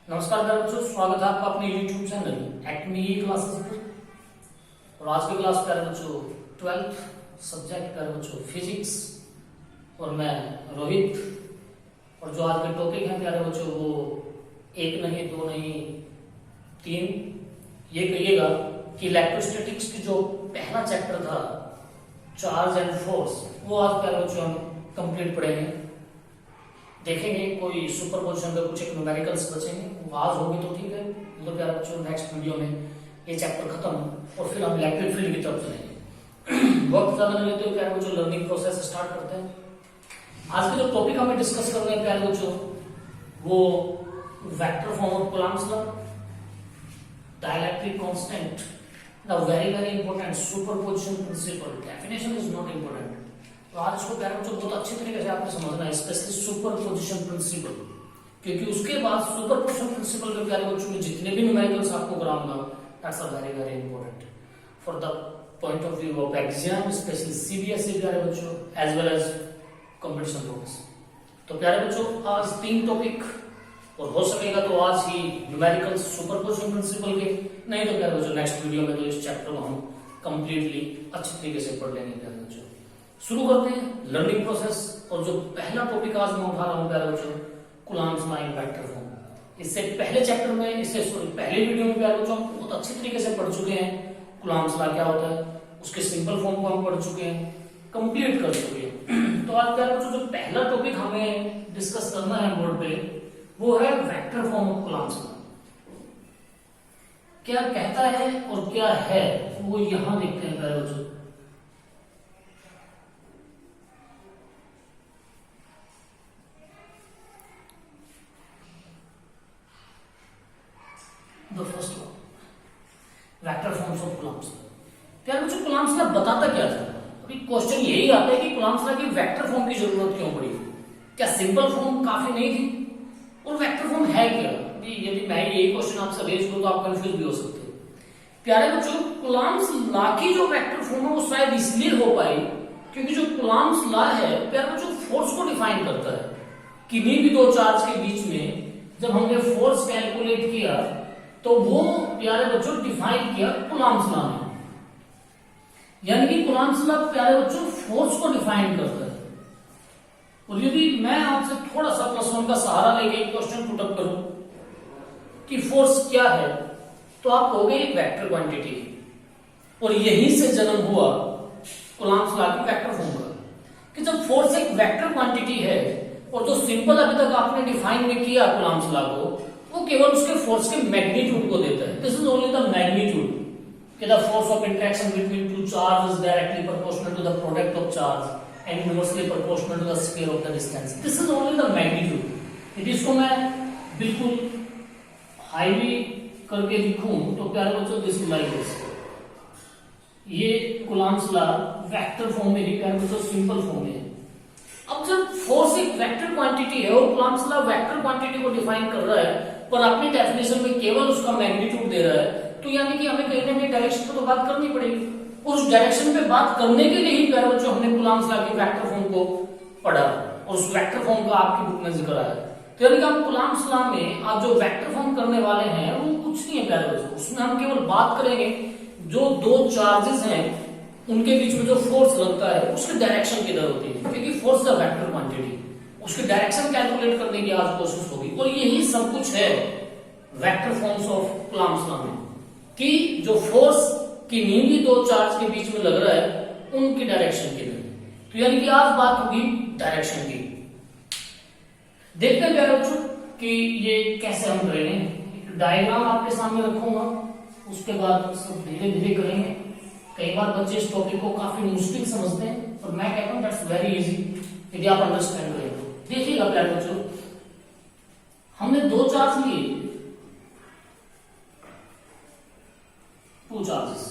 नमस्कार प्यारे बच्चों, स्वागत है आपका अपने YouTube चैनल एक्मी क्लासेस पर। और आज की क्लास प्यारे बच्चों 12th सब्जेक्ट प्यारे बच्चों फिजिक्स और मैं रोहित। और जो आज के टॉपिक है प्यारे बच्चों वो एक नहीं दो नहीं तीन, ये कहिएगा कि इलेक्ट्रोस्टैटिक्स की जो पहला चैप्टर था चार्ज एंड फोर्स, वो आज प्यारे बच्चों हम कंप्लीट पढ़ेंगे, देखेंगे। कोई सुपरपोजिशन का कुछ एक न्यूमेरिकल्स बचेंगे, वो आज होगी तो ठीक है, तो प्यारे बच्चों नेक्स्ट वीडियो में ये चैप्टर खत्म और फिर हम इलेक्ट्रिक फील्ड की तरफ चलेंगे। वक्त ज्यादा नहीं लेते हुए प्यारे बच्चों लर्निंग प्रोसेस स्टार्ट करते हैं। आज के जो टॉपिक हमें डिस्कस कर रहे हैं प्यारे बच्चों वो vector form of Coulomb's law, dielectric constant, the very important superposition principle. Definition is not important, तो आज इसको प्यारे बच्चों बहुत अच्छी तरीके से आपने समझना है, स्पेशली सुपरपोजिशन प्रिंसिपल, क्योंकि उसके बाद सुपरपोजिशन प्रिंसिपल के प्यारे बच्चों में जितने भी न्यूमेरिकल्स आपको कराऊंगा that's a very important for the point of view of exam, specially CBSE प्यारे बच्चों as well as competition box. तो प्यारे बच्चों आज 3 टॉपिक, और हो सकेगा तो आज ही न्यूमेरिकल्स सुपरपोजिशन प्रिंसिपल के, नहीं तो प्यारे बच्चों नेक्स्ट वीडियो में तो इस चैप्टर को हम कंप्लीटली अच्छी तरीके से पढ़ लेंगे। प्यारे बच्चों शुरू करते हैं लर्निंग प्रोसेस, और जो पहला टॉपिक आज मैं उठा रहा हूं प्यारे बच्चों Coulomb's law in vector form. इससे पहले चैप्टर में, इससे पहले वीडियो में प्यारे बच्चों हम बहुत अच्छी तरीके से पढ़ चुके हैं कूलम्ब्स लॉ क्या होता है, उसके सिंपल फॉर्म को हम पढ़ चुके हैं, कंप्लीट कर चुके हैं। तो आज प्यारे बच्चों जो पहला टॉपिक हमें डिस्कस करना है बोर्ड पे वो है vector form of Coulomb's law. क्या कहता है और क्या है वो यहां देखते हैं प्यारे बच्चों। The first one, vector forms of Coulomb's law. प्यारे बच्चों कूलम्ब्स लॉ बताता क्या था? अभी क्वेश्चन यही आता है कि कूलम्ब्स लॉ की वेक्टर फॉर्म की जरूरत क्यों पड़ी? क्या सिंपल फॉर्म काफी नहीं थी? और वेक्टर फॉर्म है क्या? यदि मैं यही क्वेश्चन आपसे रेज करूं तो आप कंफ्यूज भी हो सकते हैं। प्यारे बच्चों कूलम्ब्स लॉ की जो वेक्टर फॉर्म है वो शायद इसलिए हो पाई क्योंकि जो कूलम्ब्स लॉ है प्यारे बच्चों फोर्स को डिफाइन करता है। किन्हीं भी दो चार्ज के बीच में जब हमने फोर्स कैलकुलेट किया तो वो प्यारे बच्चों डिफाइन किया कूलम्ब्स लॉ ने, यानी कि कूलम्ब्स लॉ प्यारे बच्चों फोर्स को डिफाइन करता है। और यदि मैं आपसे थोड़ा सा +1 का सहारा लेके एक क्वेश्चन पुटअप करूं कि फोर्स क्या है, तो आप कहोगे एक वेक्टर क्वांटिटी, और यहीं से जन्म हुआ कूलम्ब्स लॉ की वेक्टर फॉर्म का, कि जब फोर्स एक वेक्टर क्वांटिटी है और जो सिंपल अभी तक आपने डिफाइन में किया कूलम्ब्स लॉ को, वो केवल उसके फोर्स के मैग्नीट्यूड को देता है। This is only the magnitude, कि the force of interaction between two charge is directly proportional to the product of charge and inversely proportional to the square of the distance. This is only the magnitude. यदि इसको मैं बिल्कुल highly करके लिखूं तो प्यारे बच्चों दिस इज लाइक दिस। ये कूलम्ब्स लॉ वेक्टर फॉर्म में ही प्यारे बच्चों सिंपल फॉर्म में है। अब जब फोर्स एक वेक्टर क्वांटिटी है और कूलम्ब्स लॉ वेक्टर क्वांटिटी को डिफाइन कर रहा है पर अपनी डेफिनेशन में केवल उसका मैग्नीट्यूड दे रहा है, तो यानी कि हमें कहीं ना कहीं डायरेक्शन पर तो बात करनी पड़ेगी। उस डायरेक्शन पे बात करने के लिए ही प्यारे बच्चों हमने कूलम्ब्स लॉ की वेक्टर फॉर्म को पढ़ा और उस वेक्टर फॉर्म का आपकी बुक में जिक्र आया। तो यानी कि आप कूलम्ब्स लॉ में आप जो वेक्टर फॉर्म करने वाले हैं वो कुछ नहीं है प्यारे बच्चों, उसमें हम केवल बात करेंगे जो दो चार्जेस हैं उनके बीच में जो फोर्स लगता है उसकी डायरेक्शन किधर होती है, क्योंकि फोर्स का वेक्टर क्वांटिटी, उसकी डायरेक्शन कैलकुलेट करने की आज कोशिश होगी। और यही सब कुछ है vector forms of Coulomb's law में, कि जो फोर्स किन्हीं भी दो चार्ज के बीच में लग रहा है उनकी डायरेक्शन किधर। तो यानी कि आज बात होगी डायरेक्शन की। देखते हैं प्यारे बच्चों कि ये कैसे हम करेंगे। एक डायग्राम आपके सामने रखूंगा, उसके बाद सब धीरे धीरे करेंगे। कई बार बच्चे इस टॉपिक को काफी मुश्किल समझते हैं, और मैं कहता हूं दैट्स वेरी इजी यदि आप अंडरस्टैंड करें तो। देखिएगा प्यारे बच्चों, हमने दो चार्ज लिए, 2 charges.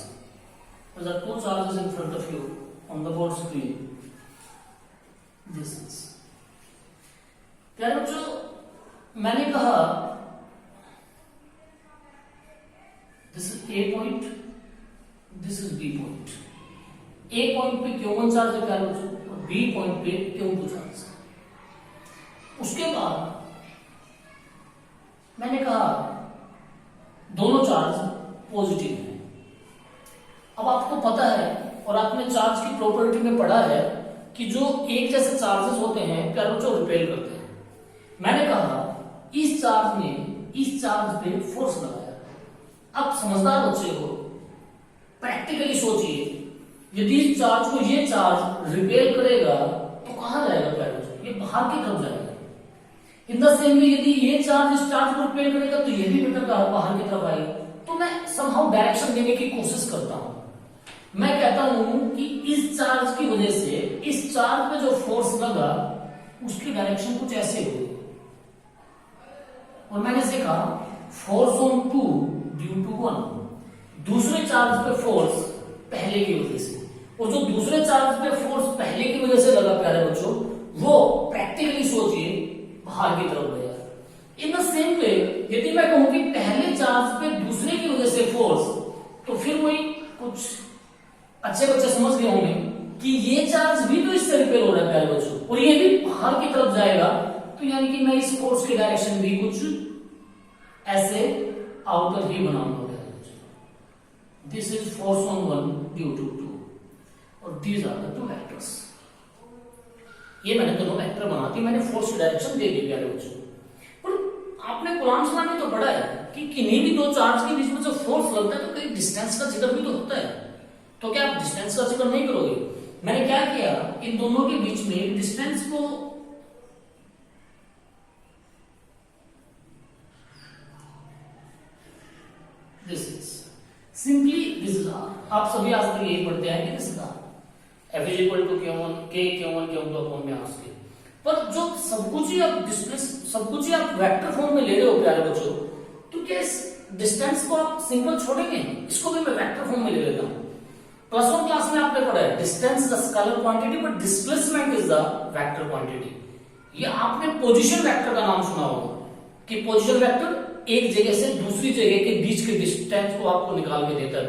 There are 2 charges in front of you on the board screen. This is. प्यारे बच्चों मैंने कहा this is A point, this is B point. A point पे Q1 चार्ज है प्यारे बच्चों, और B point पे Q2 चार्ज है। उसके बाद मैंने कहा दोनों चार्ज पॉजिटिव हैं। अब आपको पता है और आपने चार्ज की प्रॉपर्टी में पढ़ा है कि जो एक जैसे चार्जेस होते हैं प्यारे बच्चों रिपेल करते हैं। मैंने कहा इस चार्ज ने इस चार्ज पे फोर्स लगाया। अब समझदार बच्चे हो, प्रैक्टिकली सोचिए, यदि इस चार्ज को ये चार्ज रिपेल करेगा तो कहां जाएगा प्यारे बच्चों? ये बाहर की तरफ जाएगा। इन द सेम वे यदि ये चार्ज इस चार्ज को रिपेल करेगा तो ये भी मीटर बाहर की तरफ आएगा। तो मैं समहाउ डायरेक्शन देने की कोशिश करता हूं। मैं कहता हूं कि इस चार्ज की वजह से इस चार्ज पे जो फोर्स लगा उसकी डायरेक्शन कुछ ऐसे हुई और मैंने सीखा फोर्स ऑन 2 ड्यू टू 1, दूसरे चार्ज पे फोर्स पहले की वजह से, और जो दूसरे चार्ज पे फोर्स पहले की वजह से लगा प्यारे बच्चों वो प्रैक्टिकली सोचिए बाहर की तरफ गया। इन द सेम वे यदि मैं कहूं कि पहले चार्ज पे दूसरे की वजह से फोर्स, तो फिर वही कुछ अच्छे बच्चे समझ गए होंगे कि ये चार्ज भी तो इससे रिपेल हो रहा है प्यारे बच्चों और ये भी बाहर की तरफ जाएगा। तो यानी कि मैं इस फोर्स की डायरेक्शन भी कुछ ऐसे आउटर ही बनाऊंगा प्यारे बच्चों। This is force on 1 due to 2 और these are the two vectors. ये मैंने दोनों वेक्टर बना दी, मैंने फोर्स की डायरेक्शन दे दी प्यारे बच्चों। पर आपने कूलॉम्स लॉ में तो पढ़ा है कि किन्हीं भी दो चार्ज के बीच में जो फोर्स लगता है तो कहीं डिस्टेंस का जिक्र भी तो होता है। तो क्या आप डिस्टेंस का जिक्र नहीं करोगे? मैंने क्या किया, इन दोनों के बीच में डिस्टेंस को this is simply this is R. आप सभी आज तक यही पढ़ते हैं कि this is R, F is equal to Q1 K Q1 Q2 upon में आर के। पर जो सब कुछ ही आप डिस्टेंस सब कुछ ही आप वेक्टर फॉर्म में ले रहे हो प्यारे बच्चों, तो क्या इस डिस्टेंस को आप सिंपल छोड़ेंगे? इसको भी मैं वेक्टर फॉर्म में ले लेता हूं। प्लस वन क्लास में आपने पढ़ा है distance is the scalar quantity but displacement is the vector quantity. ये आपने पोजीशन वेक्टर का नाम सुना होगा कि पोजीशन वेक्टर एक जगह से दूसरी जगह के बीच के डिस्टेंस को आपको निकाल के देता है।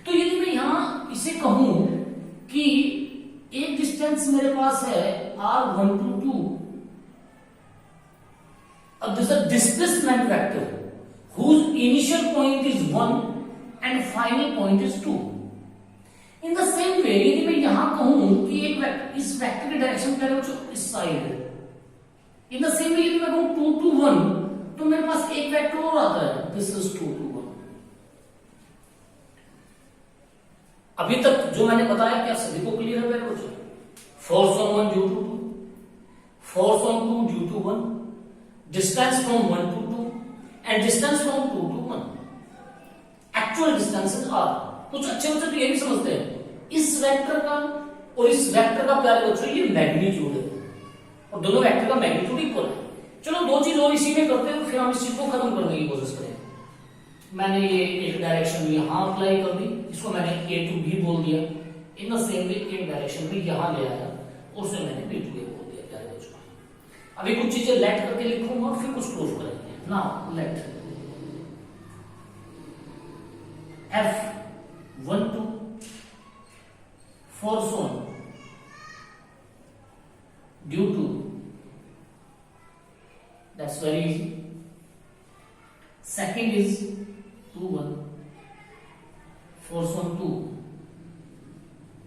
तो यदि मैं यहां इसे कहूं कि एक डिस्टेंस मेरे पास है r1 to 2, अब this is displacement vector whose initial point is 1 and final point is 2. In the same way यदि मैं यहां कहूं कि एक वेक्टर इस वेक्टर की डायरेक्शन क्या है बच्चों? इस साइड है। इन द सेम वे यदि मैं कहूं 2 to 1 तो मेरे पास एक वेक्टर और आता है, दिस इज 2 to 1। अभी तक जो मैंने बताया क्या सभी को क्लियर है मेरे बच्चों? Force on 1 due to 2, force on 2 due to 1, distance from 1 to 2 and distance from 2 to 1। Actual distances are. कुछ अच्छे बच्चे तो ये भी समझते हैं इस वेक्टर का और इस वेक्टर का प्यारे बच्चों ये मैग्नीट्यूड है और दोनों वेक्टर का मैग्नीट्यूड इक्वल है। चलो दो चीज और इसी में करते हैं, फिर हम इस चीज को खत्म करने की कोशिश करेंगे। मैंने ये एक डायरेक्शन में यहां अप्लाई कर दी, इसको मैंने A to B बोल दिया। इन द सेम वे एक डायरेक्शन में यहां ले आया और उसे मैंने B to A बोल दिया प्यारे बच्चों। अभी कुछ चीजें लेट करके लिखूंगा और फिर कुछ प्रूफ करेंगे। Now let F1 to force on due to, that's very easy. Second is 2 1 force on 2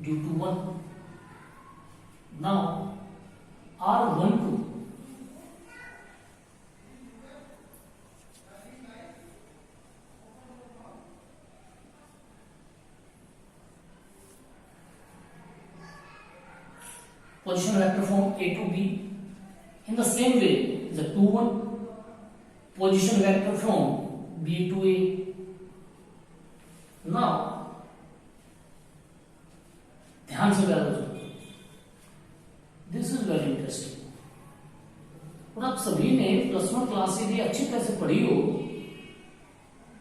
due to 1. Now R1 2 position vector from A to B. In the same way, the 2 1 position vector from B to A. Now, ध्यान से प्यारे बच्चों, this is very interesting. और आप सभी ने plus one class यदि अच्छी तरह से पढ़ी हो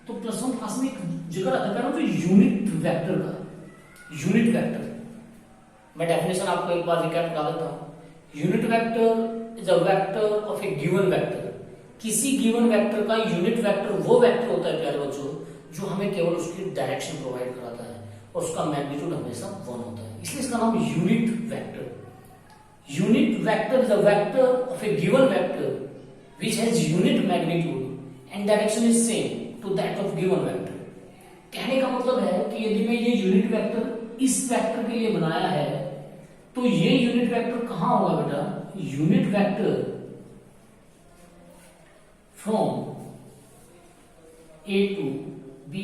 तो प्लस वन क्लास में एक जिक्र आता है तो यूनिट वेक्टर का। यूनिट वेक्टर, मैं डेफिनेशन आपको एक बार रिकैप करा देता हूं। Unit vector is a vector of a given vector. किसी गिवन वेक्टर का यूनिट वेक्टर वो वेक्टर होता है प्यारे बच्चों जो हमें केवल उसकी डायरेक्शन प्रोवाइड कराता है और उसका मैग्नीट्यूड हमेशा 1 होता है, इसलिए इसका नाम unit vector. Unit vector is a vector of a given vector which has unit magnitude and direction is same to that of given vector. कहने का मतलब है कि यदि मैं ये यूनिट वेक्टर इस वेक्टर के लिए बनाया है तो ये यूनिट वेक्टर कहां होगा बेटा, unit vector from A to B.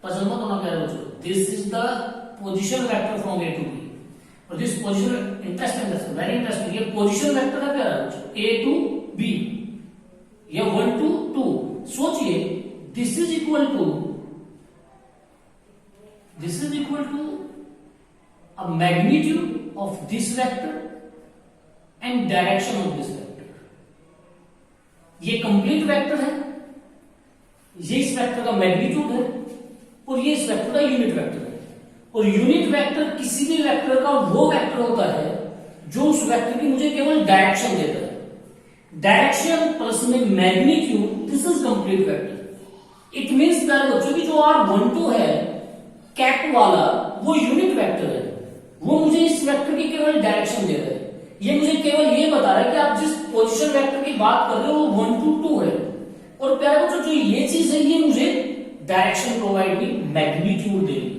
Puzzle मत होना प्यारे बच्चों, this is the position vector from A to B. और this position interesting, very interesting, ये पोजीशन वेक्टर है प्यारे बच्चों, ए टू बी, ये 1 टू 2। सोचिए this is equal to a magnitude of this vector and direction of this vector। ये complete vector है, ये इस वेक्टर का मैग्नीट्यूड है और ये इस वेक्टर का यूनिट वेक्टर है। और यूनिट वेक्टर किसी भी वेक्टर का वो वेक्टर होता है जो उस वेक्टर की मुझे केवल डायरेक्शन देता है। डायरेक्शन प्लस में magnitude, this is complete vector. It means that बच्चों की जो R12 है कैप वाला वो यूनिट वेक्टर है, वो मुझे इस वेक्टर की केवल डायरेक्शन दे रहा है। ये मुझे केवल ये बता रहा है कि आप जिस पोजीशन वेक्टर की बात कर रहे हो वो 1 टू 2 है। और प्यारे बच्चों जो ये चीज है ये मुझे डायरेक्शन प्रोवाइड की मैग्नीट्यूड दे रही है।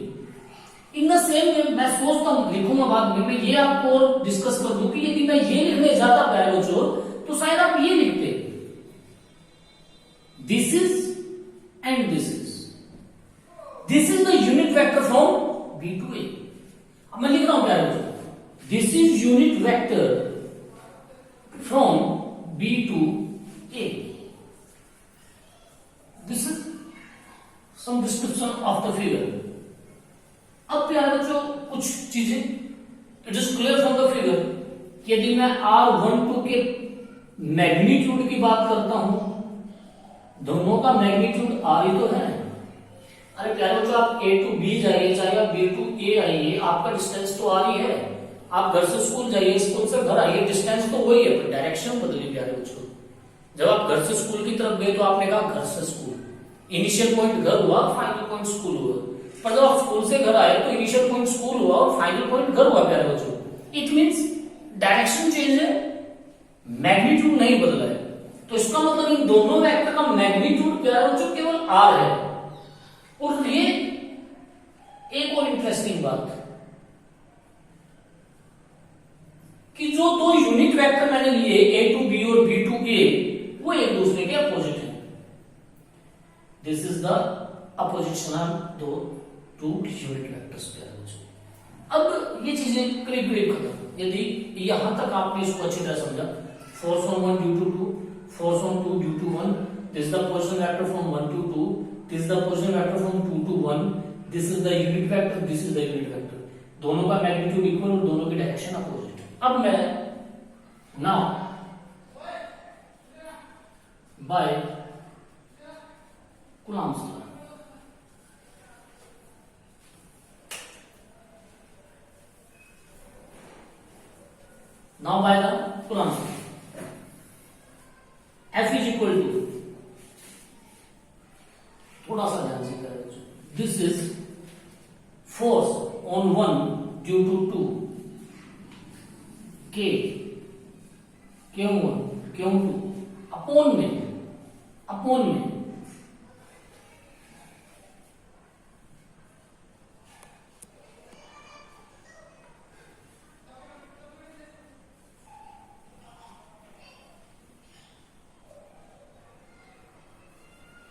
इन द सेम वे मैं सोचता हूं लिखूंगा बाद में, मैं ये आपको और डिस्कस कर दूं कि यदि मैं ये लिखने जाता प्यारे बच्चों तो शायद आप ये लिखते, this is and this is the unit vector from B to A. अब मैं लिख रहा हूं प्यारे बच्चों, this is unit vector from B to A. This is some description of the figure. अब प्यारे बच्चों कुछ चीजें, it is clear from the figure. यदि मैं R12 के मैग्नीट्यूड की बात करता हूं, दोनों का मैग्नीट्यूड R ही तो है। अरे प्यारे बच्चों आप A टू B जाइए चाहे आप B टू A आइए, आपका डिस्टेंस तो R ही है। आप घर से स्कूल जाइए, स्कूल से घर आइए, डिस्टेंस तो वही है, पर डायरेक्शन बदली प्यारे बच्चों। जब आप घर से स्कूल की तरफ गए तो आपने कहा घर से स्कूल, इनिशियल पॉइंट घर हुआ, फाइनल पॉइंट स्कूल हुआ। पर जब आप स्कूल से घर आए तो इनिशियल पॉइंट स्कूल हुआ और फाइनल पॉइंट घर हुआ प्यारे बच्चों। इट मींस डायरेक्शन चेंज है, मैग्नीट्यूड नहीं बदला है। तो इसका मतलब इन दोनों वेक्टर का मैग्नीट्यूड प्यारे बच्चों केवल R है। और ये एक और इंटरेस्टिंग बात कि जो दो यूनिट वेक्टर मैंने लिए A टू B और B टू A, वो एक दूसरे के अपोजिट हैं। This is the opposition of दो टू यूनिट वेक्टर्स। अब ये चीजें करीब करीब खत्म। यदि यहां तक आपने इसको अच्छी तरह समझा, force on 1 due to 2, force on 2 due to 1, this is the position vector from 1 to 2, this is the position vector from 2 to 1, this is the unit vector, this is the unit vector। दोनों का magnitude equal और दोनों की direction opposite. अब मैं now by Coulomb's law, now by the Coulomb's law, F is equal to, थोड़ा सा ध्यान से करें, this is force on 1 due to 2 K Q1 Q2 upon में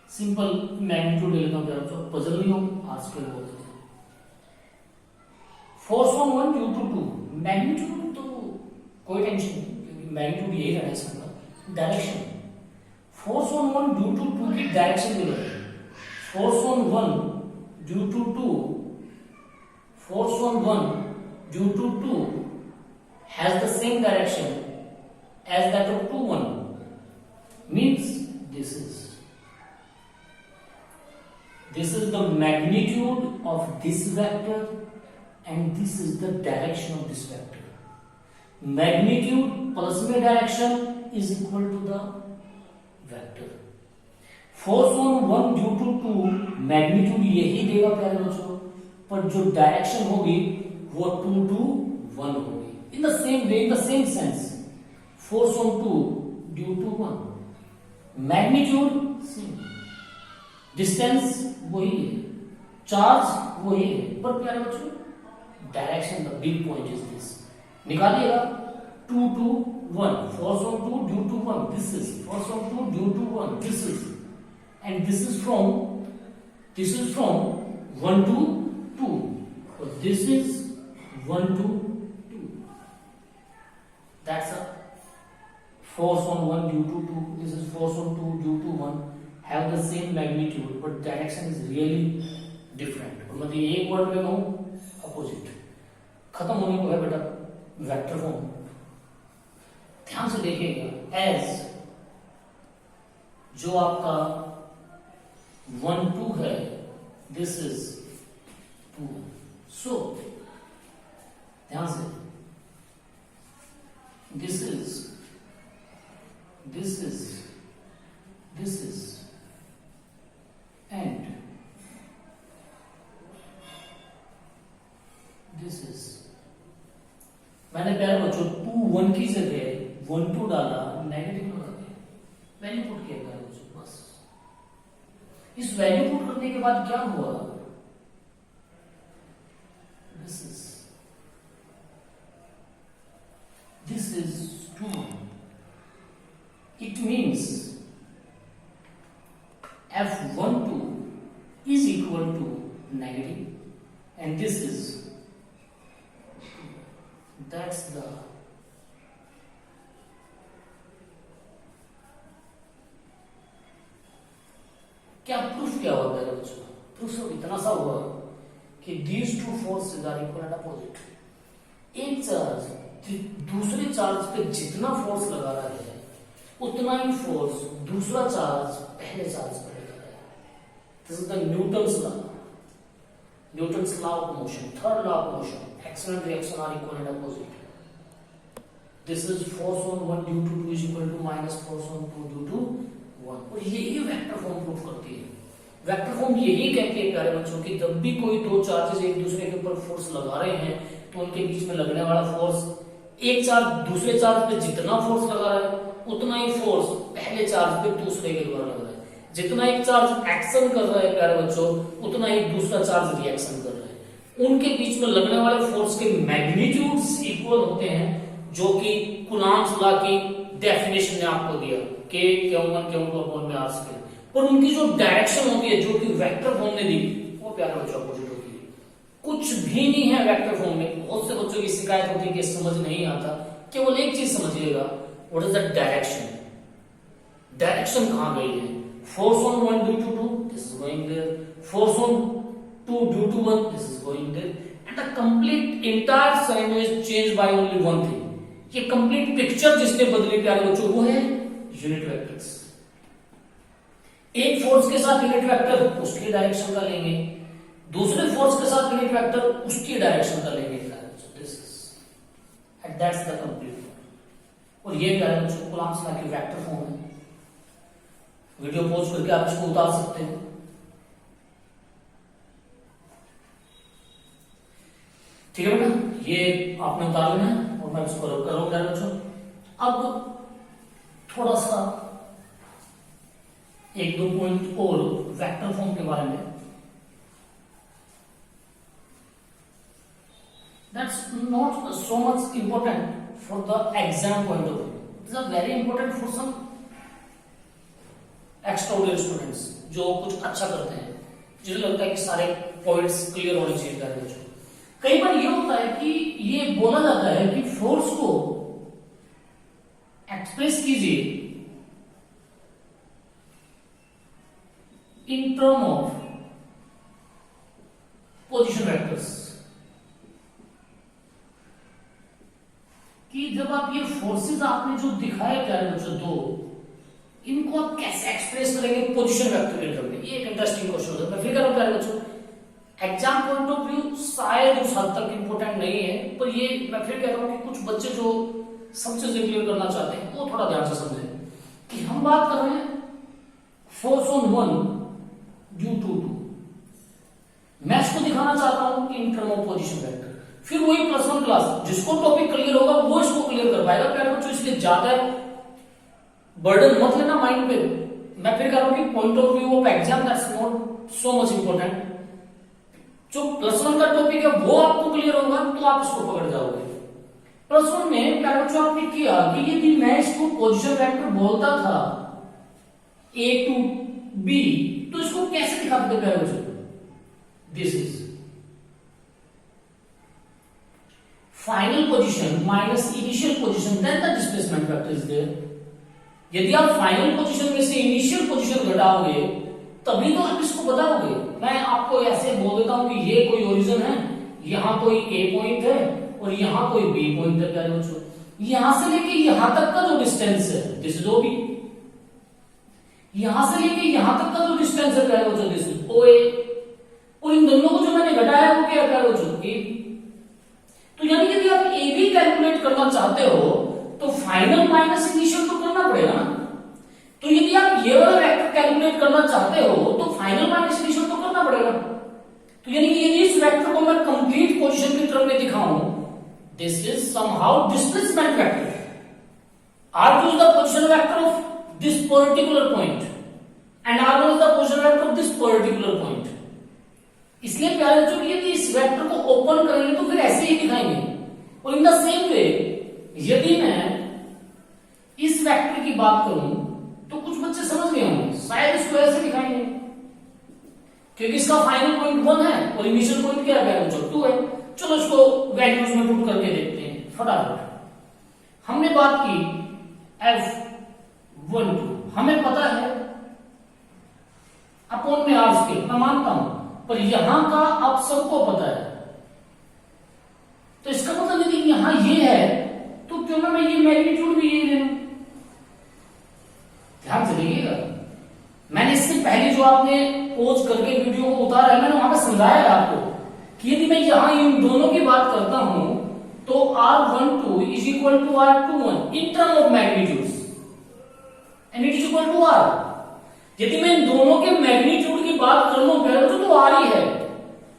सिंपल मैग्नीट्यूड ले लेता हूं प्यारे बच्चों, पजल नहीं हो आज के बोलते हैं। Force on 1 due to 2, magnitude तो कोई टेंशन नहीं क्योंकि मैग्नीट्यूड यही रहना है इसका। Direction, force on 1 due to 2 की डायरेक्शन मिल रही है। Force on 1 due to 2, force on 1 due to 2 has the same direction as that of 2 1, means this is the magnitude of this vector and this is the direction of this vector. Magnitude plus में direction is equal to the vector. Force on 1 due to 2 magnitude यही देगा प्यारे बच्चों, पर जो direction होगी वो 2 to 1 होगी। In the same way, in the same sense, force on 2 due to 1, magnitude same, distance वही है, चार्ज वही है, पर प्यारे बच्चों direction the big point is this. निकालिएगा 2 to 1, force on 2 due to 1, this is force on 2 due to 1, this is, and this is from 1 to 2, so this is 1 to 2, that's a force on 1 due to 2, this is force on 2 due to 1, have the same magnitude but direction is really different। और मतलब एक word में कहूं opposite, खत्म होने को है बेटा वेक्टर फॉर्म। ध्यान से देखिएगा, एज जो आपका 1 2 है, दिस इज 2, सो ध्यान से this is and this is. मैंने प्यारे बच्चों 2 1 की जगह 1 2 डाला, नेगेटिव लगा दिया, वैल्यू पुट किया प्यारे बच्चों। बस इस वैल्यू पुट करने के बाद क्या हुआ, this is 2, it means F12 is equal to negative and this is, that's the क्या प्रूफ क्या हुआ मेरे बच्चों? प्रूफ इतना सा हुआ कि these two forces are equal and opposite। एक चार्ज दूसरे चार्ज पे जितना फोर्स लगा रहा है उतना ही फोर्स दूसरा चार्ज पहले चार्ज पे लगा रहा है। This is the Newton's law, Newton's law of motion, third law of motion, action and reaction are equal and opposite. This is force on 1 due to 2 is equal to minus force on 2 due to 1। और यही vector form proof करती है। Vector form यही कहती है प्यारे बच्चों कि जब भी कोई दो चार्जेस एक दूसरे के ऊपर फोर्स लगा रहे हैं तो उनके बीच में लगने वाला फोर्स, एक चार्ज दूसरे चार्ज पे जितना फोर्स लगा रहा है उतना ही फोर्स पहले चार्ज पे दूसरे के द्वारा लग रहा है। जितना एक चार्ज एक्शन कर रहा है प्यारे बच्चों उतना ही दूसरा चार्ज रिएक्शन कर रहा है। उनके बीच में लगने वाले फोर्स के मैग्नीट्यूड्स इक्वल होते हैं, जो कि कूलॉम्स लॉ की डेफिनेशन ने आपको दिया के Q1 Q2 अपॉन में R स्क्वायर। पर उनकी जो डायरेक्शन होती है, जो कि वेक्टर फॉर्म ने दी, वो प्यारे बच्चों अपोजिट होती है। कुछ भी नहीं है वेक्टर फॉर्म में। बहुत से बच्चों की शिकायत होती है कि समझ नहीं आता। केवल एक चीज समझिएगा, what is the direction. Direction कहां गई है? Force on 1 due to 2, this is going there. Force on 2 due to 1, this is going there. And the complete entire sign is change by only one thing. ये complete picture जिसने बदली प्यारे बच्चों वो है यूनिट वेक्टर्स। एक force के साथ यूनिट वेक्टर उसकी डायरेक्शन का लेंगे, दूसरे फोर्स के साथ यूनिट वेक्टर उसकी डायरेक्शन का लेंगे। That's the complete form. और ये प्यारे बच्चों कूलॉम्स लॉ की वेक्टर फॉर्म है। वीडियो पॉज करके आप इसको उतार सकते हैं। ठीक है बेटा, ये आपने उतार लेना है और मैं इसको रब कर रहा हूं प्यारे बच्चों। अब थोड़ा सा एक दो पॉइंट और वेक्टर फॉर्म के बारे में। That's not so much important for the exam point of view. These are very important for some extraordinary students जो कुछ अच्छा करते हैं, जिन्हें लगता है कि सारे पॉइंट्स क्लियर होने चाहिए प्यारे बच्चों। कई बार ये होता है कि ये बोला जाता है कि फोर्स को एक्सप्रेस कीजिए in term of position vectors. कि जब आप ये फोर्सेस आपने जो दिखाए प्यारे बच्चों दो, इनको आप कैसे एक्सप्रेस करेंगे पोजीशन वेक्टर के टर्म में? ये एक इंटरेस्टिंग क्वेश्चन है। मैं फिर कह रहा हूं प्यारे बच्चों, एग्जाम पॉइंट ऑफ व्यू शायद उस हद तक इंपॉर्टेंट नहीं है, पर ये मैं फिर कह रहा हूं कि कुछ बच्चे जो सब चीजें क्लियर करना चाहते हैं वो थोड़ा ध्यान से समझें कि हम बात कर रहे हैं फोर्स ऑन 1 ड्यू टू 2। मैं इसको दिखाना चाहता हूं कि in term of position vector. फिर वही +1 क्लास, जिसको टॉपिक क्लियर होगा वो इसको क्लियर कर पाएगा प्यारे बच्चों। इसलिए ज्यादा बर्डन मत लेना माइंड पे। मैं फिर कह रहा हूं कि point of view of exam that's not so much important. जो +1 का टॉपिक है वो आपको क्लियर होगा तो आप इसको पकड़ जाओगे। +1 में पहले जो आपने किया कि यदि मैं इसको पोजीशन वेक्टर बोलता था A to B तो इसको कैसे दिखाते थे पहले जो this is final position minus initial position then the displacement vector is there. यदि आप फाइनल पोजीशन में से इनिशियल पोजीशन घटाओगे तभी तो आप इसको बताओगे। मैं आपको ऐसे बोल देता हूं कि ये कोई ओरिजिन है, यहां कोई A पॉइंट है और यहां कोई B पॉइंट है प्यारे बच्चों। यहां से लेके यहां तक का जो डिस्टेंस है दिस इज OB, यहां से लेके यहां तक का जो डिस्टेंस है प्यारे बच्चों दिस इज OA, और इन दोनों को जो मैंने घटाया वो क्या है प्यारे बच्चों AB। तो यानी कि यदि आप AB कैलकुलेट करना चाहते हो तो फाइनल माइनस इनिशियल तो करना पड़ेगा ना। तो यदि आप ये वाला वेक्टर कैलकुलेट करना चाहते हो तो फाइनल माइनस इनिशियल तो करना पड़ेगा। तो यानी कि यदि इस वेक्टर को मैं कंप्लीट पोजीशन की तरफ में दिखाऊं this is somehow displacement vector. R2 is the position vector of this particular point and R1 is the position vector of this particular point। इसलिए प्यारे बच्चों यदि इस वेक्टर को ओपन करेंगे तो फिर ऐसे ही दिखाएंगे। और इन द सेम वे यदि मैं इस वेक्टर की बात करूं तो कुछ बच्चे समझ गए होंगे, शायद इसको ऐसे दिखाएंगे क्योंकि इसका फाइनल पॉइंट 1 है और इनिशियल पॉइंट क्या है बच्चों 2 है। चलो इसको वैल्यूज में पुट करके देखते हैं फटाफट। हमने बात की F12, हमें पता है अपॉन में आर स्केल, मैं मानता हूं, पर यहां का आप सबको पता है। तो इसका मतलब यदि यहां ये है तो क्यों ना मैं ये मैग्नीट्यूड भी ये ले लूं। ध्यान से देखिएगा, मैंने इससे पहले जो आपने पोज करके वीडियो को उतारा है मैंने वहां पे समझाया है आपको कि यदि मैं यहां इन दोनों की बात करता हूं तो R12 is equal to R21 in term of magnitudes and it is equal to R। यदि मैं इन दोनों के मैग्नीट्यूड की बात कर लूं पहले तो R ही है,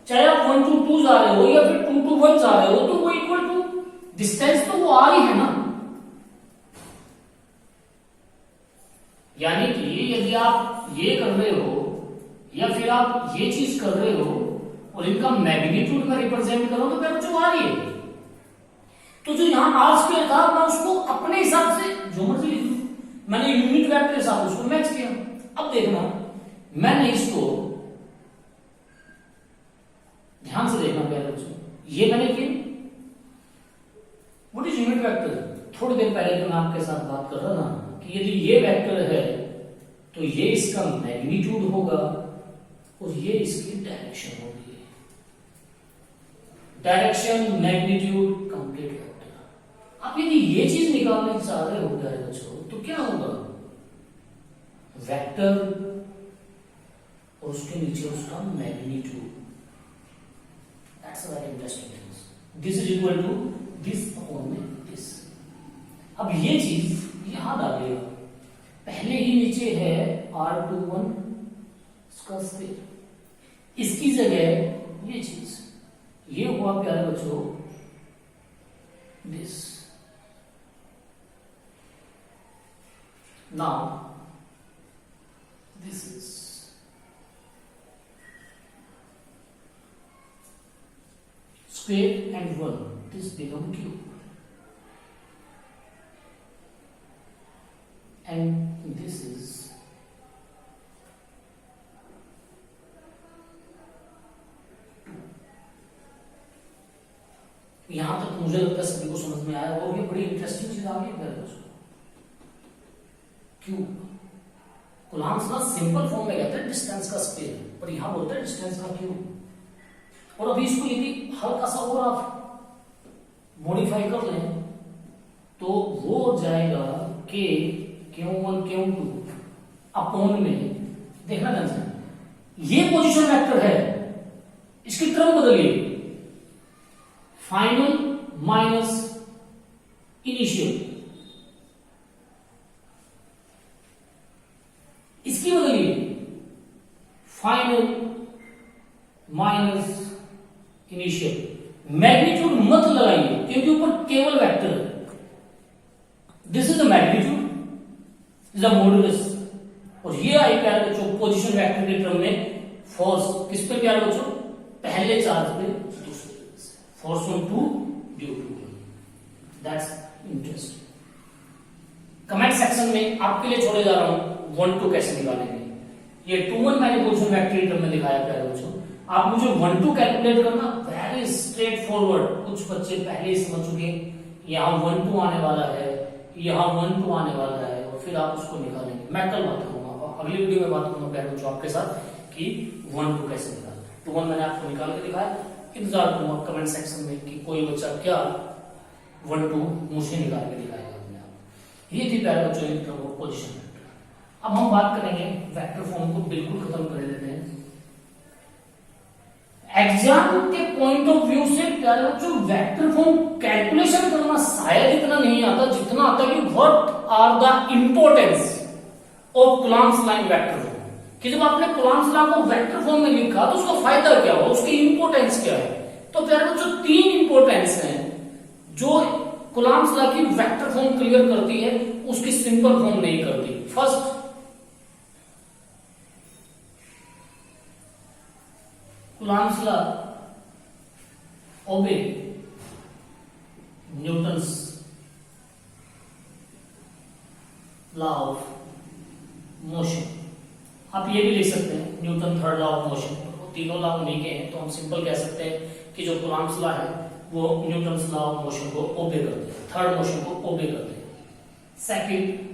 चाहे आप 1 to 2 जा रहे हो या फिर 2 to 1 जा रहे हो तो वो इक्वल टू डिस्टेंस तो वो R ही है ना। यानी कि यदि आप ये कर रहे हो या फिर आप ये चीज कर रहे हो और इनका मैग्नीट्यूड में रिप्रेजेंट करो तो फिर जो आ रही है तो जो यहां आर स्क्वायर था मैं उसको अपने हिसाब से जो मर्जी लिख लूं, मैंने यूनिट वेक्टर के साथ उसको मैच किया। अब देखना मैंने इसको ध्यान से देखना प्यारे बच्चों, ये मैंने किया व्हाट इज यूनिट वेक्टर। थोड़ी देर पहले तो मैं आपके साथ बात कर रहा था कि यदि ये वेक्टर है तो ये इसका मैग्नीट्यूड होगा और ये इसकी डायरेक्शन होगी। Direction magnitude complete vector. आप यदि ये चीज निकालने चाह रहे हो प्यारे बच्चों तो क्या होगा, वेक्टर और उसके नीचे उसका magnitude. That's a very interesting thing. This is equal to this upon में दिस। अब ये चीज यहां डालिएगा, पहले ही नीचे है R21 इसका स्क्वायर, इसकी जगह ये चीज ये हुआ प्यारे बच्चों this. Now this is square and 1 this become cube and this is यहां तक मुझे लगता है सभी को समझ में आया और ये बड़ी इंटरेस्टिंग चीज आ गई है दोस्तों। क्यूब कूलम्ब्स का सिंपल फॉर्म में कहते हैं डिस्टेंस का स्क्वायर, पर यहां बोलते हैं डिस्टेंस का क्यूब। और अभी इसको यदि हल्का सा और आप मॉडिफाई कर लें तो वो हो जाएगा के Q1 Q2 अपॉन में, देखना ध्यान से, ये पोजीशन वेक्टर है, इसकी क्रम बदलिए, फाइनल माइनस इनिशियल, इसकी बदलिए फाइनल माइनस इनिशियल। मैग्नीट्यूड मत लगाइए क्योंकि ऊपर केवल वेक्टर है। This is the magnitude is a modulus और ये ही प्यारे बच्चों पोजीशन वेक्टर के टर्म में फोर्स किस पे प्यारे बच्चों, पहले चार्ज पे दूसरे, force on two due to, that's interesting. Comment section में आपके लिए छोड़े जा रहा हूं 1 2 कैसे निकालेंगे। ये 2 1 मैंने पोजीशन वेक्टर के टर्म में दिखाया प्यारे बच्चों, आप मुझे 1 2 कैलकुलेट करना, वेरी स्ट्रेट फॉरवर्ड। कुछ बच्चे पहले ही समझ चुके, यहाँ 1 2 आने वाला है, यहाँ 1 2 आने वाला है, और फिर आप उसको निकालेंगे। मैं कल बात करूंगा, अगली वीडियो में बात करूंगा प्यारे बच्चों आपके साथ कि 1 2 कैसे निकालना है। 2 1 मैंने आपको निकाल के दिखाया, इंतजार करूंगा कमेंट सेक्शन में कि कोई बच्चा क्या 1 2 मुझे निकाल के दिखाएगा अपने आप। ये थी प्यारे बच्चों एक प्रमुख पोजीशन वेक्टर। अब हम बात करेंगे वेक्टर फॉर्म को बिल्कुल खत्म कर देते हैं। एग्जाम के पॉइंट ऑफ व्यू से प्यारे बच्चों वेक्टर फॉर्म कैलकुलेशन करना शायद इतना नहीं आता जितना आता है कि what are the importance of Coulomb's line vector form, कि जब आपने कूलम्ब्स लॉ को वेक्टर फॉर्म में लिखा तो उसका फायदा क्या हुआ, उसकी इंपॉर्टेंस क्या है। तो प्यारे बच्चों 3 इंपॉर्टेंस हैं जो कूलम्ब्स लॉ की वेक्टर फॉर्म क्लियर करती है, उसकी सिंपल फॉर्म नहीं करती। फर्स्ट, कूलम्ब्स लॉ ओबे न्यूटन्स लॉ ऑफ मोशन। आप ये भी लिख सकते हैं Newton third law of motion, तीनों लॉ उन्हीं के हैं, तो हम सिंपल कह सकते हैं कि जो कूलम्ब्स लॉ है वो न्यूटन्स लॉ ऑफ मोशन को ओबे करते हैं, थर्ड मोशन को ओबे करते हैं। Second,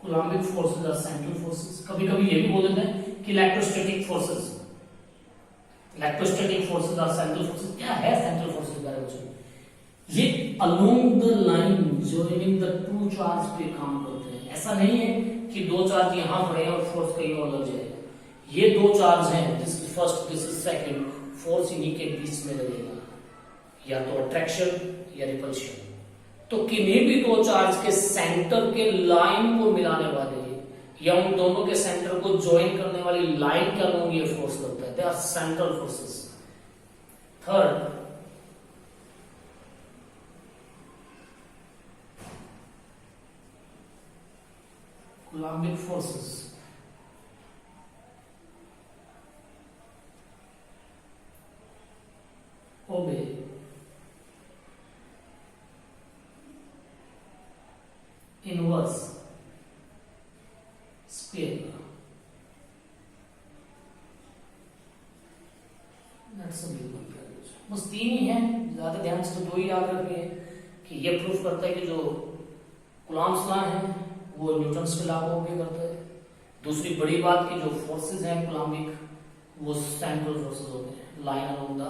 coulombic forces are central forces. कभी कभी ये भी बोल देते हैं कि electrostatic forces, electrostatic forces are central forces. क्या है सेंट्रल फोर्सेस बारे में? ये along the line joining the two charge पे काम करते हैं। ऐसा नहीं है कि 2 चार्ज यहां पड़े और फोर्स कहीं और लग जाएगा। ये 2 चार्ज हैं, this is first, this is second, force इन्हीं के बीच में लगेगा, या तो अट्रैक्शन या रिपल्शन। तो किन्हीं भी 2 चार्ज के सेंटर के लाइन को मिलाने वाले या उन दोनों के सेंटर को ज्वाइन करने वाली लाइन के अलोंग ये फोर्स लगता है, they are central forces. Third, coulombic forces obey inverse square law. बस 3 ही है, ज्यादा ध्यान से तो 2 ही याद रखनी है कि ये प्रूफ करता है कि जो कूलम्ब्स लॉ है वो न्यूटन्स के लॉ को ओबे करता है। दूसरी बड़ी बात कि जो फोर्सेस हैं कूलम्बिक वो सेंट्रल फोर्सेस होते हैं, लाइन अलोंग द